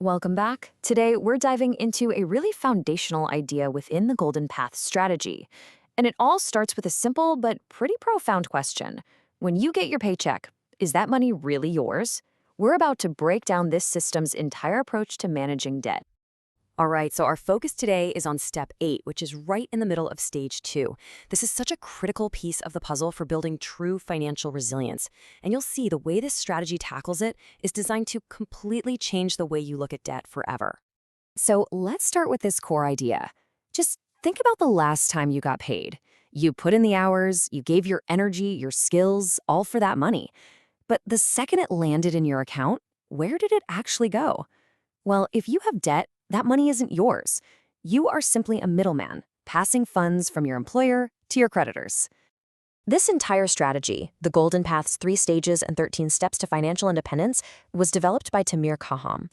Welcome back. Today, we're diving into a really foundational idea within the Golden Path strategy. And it all starts with a simple but pretty profound question. When you get your paycheck, is that money really yours? We're about to break down this system's entire approach to managing debt. All right, so our focus today is on step 8, which is right in the middle of stage 2. This is such a critical piece of the puzzle for building true financial resilience. And you'll see the way this strategy tackles it is designed to completely change the way you look at debt forever. So let's start with this core idea. Just think about the last time you got paid. You put in the hours, you gave your energy, your skills, all for that money. But the second it landed in your account, where did it actually go? Well, if you have debt, that money isn't yours. You are simply a middleman, passing funds from your employer to your creditors. This entire strategy, the Golden Path's 3 stages and 13 steps to financial independence, was developed by Tamir Kaham.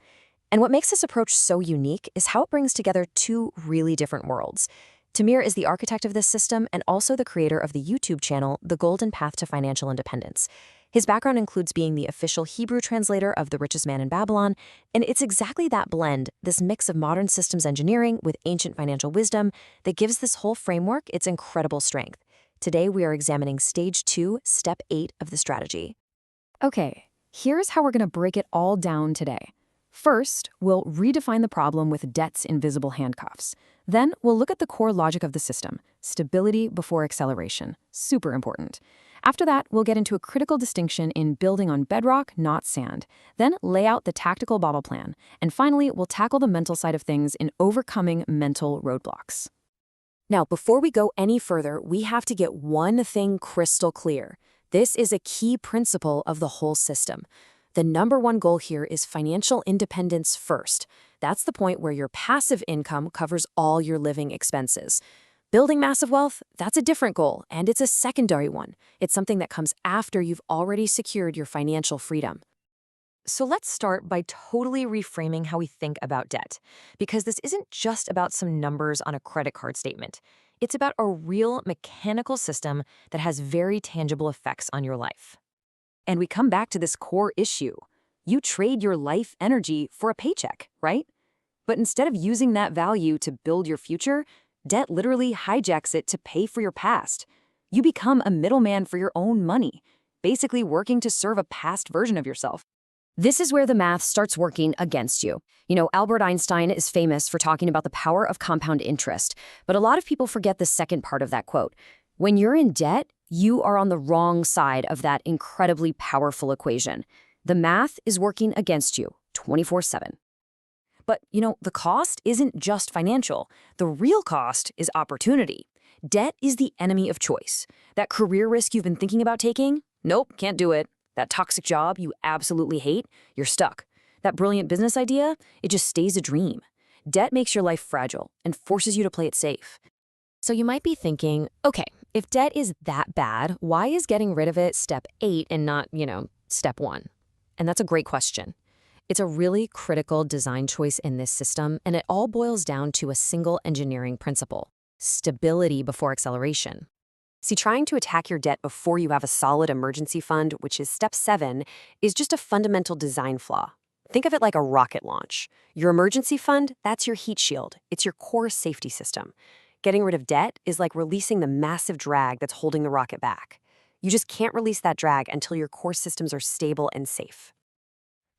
And what makes this approach so unique is how it brings together 2 really different worlds. Tamir is the architect of this system and also the creator of the YouTube channel, The Golden Path to Financial Independence. His background includes being the official Hebrew translator of The Richest Man in Babylon, and it's exactly that blend, this mix of modern systems engineering with ancient financial wisdom, that gives this whole framework its incredible strength. Today, we are examining Stage 2, Step 8 of the strategy. Okay, here's how we're going to break it all down today. First, we'll redefine the problem with debt's invisible handcuffs. Then, we'll look at the core logic of the system, stability before acceleration. Super important. After that, we'll get into a critical distinction in building on bedrock, not sand. Then lay out the tactical battle plan. And finally, we'll tackle the mental side of things in overcoming mental roadblocks. Now, before we go any further, we have to get one thing crystal clear. This is a key principle of the whole system. The number one goal here is financial independence first. That's the point where your passive income covers all your living expenses. Building massive wealth, that's a different goal, and it's a secondary one. It's something that comes after you've already secured your financial freedom. So let's start by totally reframing how we think about debt, because this isn't just about some numbers on a credit card statement. It's about a real mechanical system that has very tangible effects on your life. And we come back to this core issue. You trade your life energy for a paycheck, right? But instead of using that value to build your future, debt literally hijacks it to pay for your past. You become a middleman for your own money, basically working to serve a past version of yourself. This is where the math starts working against you. Albert Einstein is famous for talking about the power of compound interest, but a lot of people forget the second part of that quote. When you're in debt, you are on the wrong side of that incredibly powerful equation. The math is working against you 24/7. But, the cost isn't just financial. The real cost is opportunity. Debt is the enemy of choice. That career risk you've been thinking about taking? Nope, can't do it. That toxic job you absolutely hate? You're stuck. That brilliant business idea? It just stays a dream. Debt makes your life fragile and forces you to play it safe. So you might be thinking, okay, if debt is that bad, why is getting rid of it step 8 and not, step 1? And that's a great question. It's a really critical design choice in this system, and it all boils down to a single engineering principle: stability before acceleration. See, trying to attack your debt before you have a solid emergency fund, which is step 7, is just a fundamental design flaw. Think of it like a rocket launch. Your emergency fund, that's your heat shield. It's your core safety system. Getting rid of debt is like releasing the massive drag that's holding the rocket back. You just can't release that drag until your core systems are stable and safe.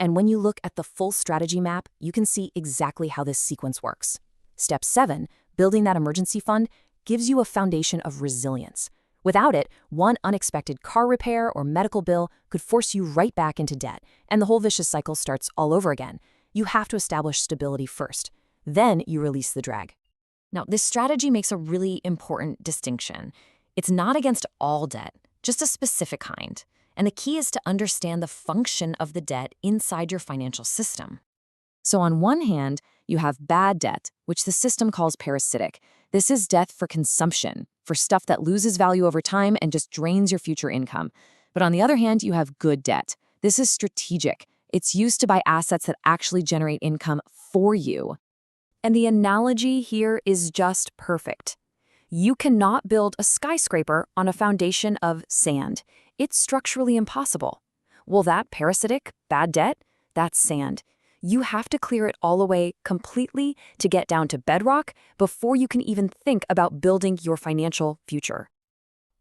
And when you look at the full strategy map, you can see exactly how this sequence works. Step 7, building that emergency fund, gives you a foundation of resilience. Without it, one unexpected car repair or medical bill could force you right back into debt, and the whole vicious cycle starts all over again. You have to establish stability first. Then you release the drag. Now, this strategy makes a really important distinction. It's not against all debt, just a specific kind. And the key is to understand the function of the debt inside your financial system. So on one hand, you have bad debt, which the system calls parasitic. This is debt for consumption, for stuff that loses value over time and just drains your future income. But on the other hand, you have good debt. This is strategic. It's used to buy assets that actually generate income for you. And the analogy here is just perfect. You cannot build a skyscraper on a foundation of sand. It's structurally impossible. Well, that parasitic, bad debt, that's sand. You have to clear it all away completely to get down to bedrock before you can even think about building your financial future.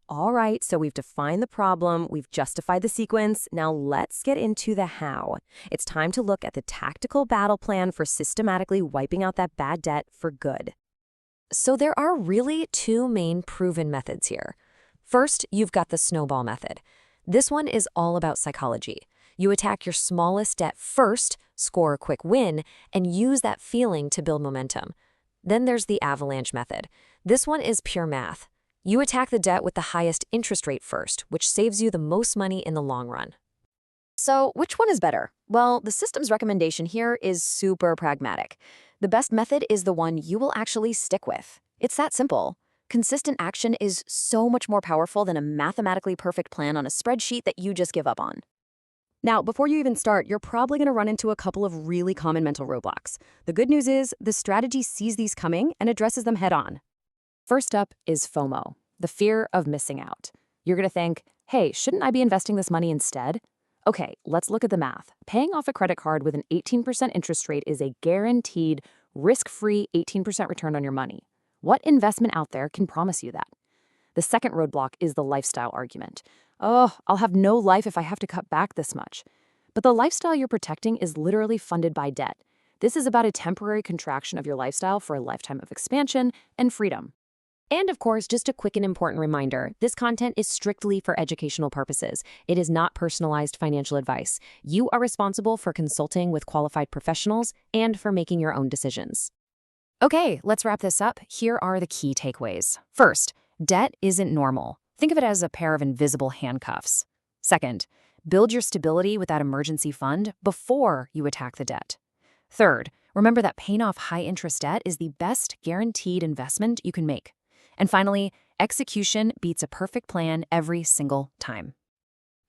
All right, so we've defined the problem, we've justified the sequence, now let's get into the how. It's time to look at the tactical battle plan for systematically wiping out that bad debt for good. So there are really two main proven methods here. First, you've got the snowball method. This one is all about psychology. You attack your smallest debt first, score a quick win, and use that feeling to build momentum. Then there's the avalanche method. This one is pure math. You attack the debt with the highest interest rate first, which saves you the most money in the long run. So, which one is better? Well, the system's recommendation here is super pragmatic. The best method is the one you will actually stick with. It's that simple. Consistent action is so much more powerful than a mathematically perfect plan on a spreadsheet that you just give up on. Now, before you even start, you're probably going to run into a couple of really common mental roadblocks. The good news is the strategy sees these coming and addresses them head on. First up is FOMO, the fear of missing out. You're going to think, hey, shouldn't I be investing this money instead? Okay, let's look at the math. Paying off a credit card with an 18% interest rate is a guaranteed, risk-free 18% return on your money. What investment out there can promise you that? The second roadblock is the lifestyle argument. Oh, I'll have no life if I have to cut back this much. But the lifestyle you're protecting is literally funded by debt. This is about a temporary contraction of your lifestyle for a lifetime of expansion and freedom. And of course, just a quick and important reminder, this content is strictly for educational purposes. It is not personalized financial advice. You are responsible for consulting with qualified professionals and for making your own decisions. Okay, let's wrap this up. Here are the key takeaways. First, debt isn't normal. Think of it as a pair of invisible handcuffs. Second, build your stability with that emergency fund before you attack the debt. Third, remember that paying off high-interest debt is the best guaranteed investment you can make. And finally, execution beats a perfect plan every single time.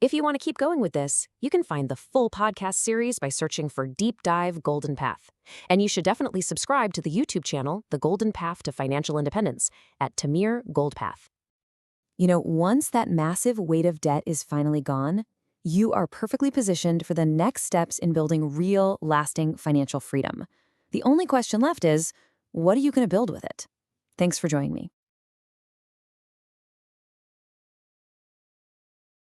If you want to keep going with this, you can find the full podcast series by searching for Deep Dive Golden Path. And you should definitely subscribe to the YouTube channel, The Golden Path to Financial Independence, at Tamir Goldpath. Once that massive weight of debt is finally gone, you are perfectly positioned for the next steps in building real, lasting financial freedom. The only question left is, what are you going to build with it? Thanks for joining me.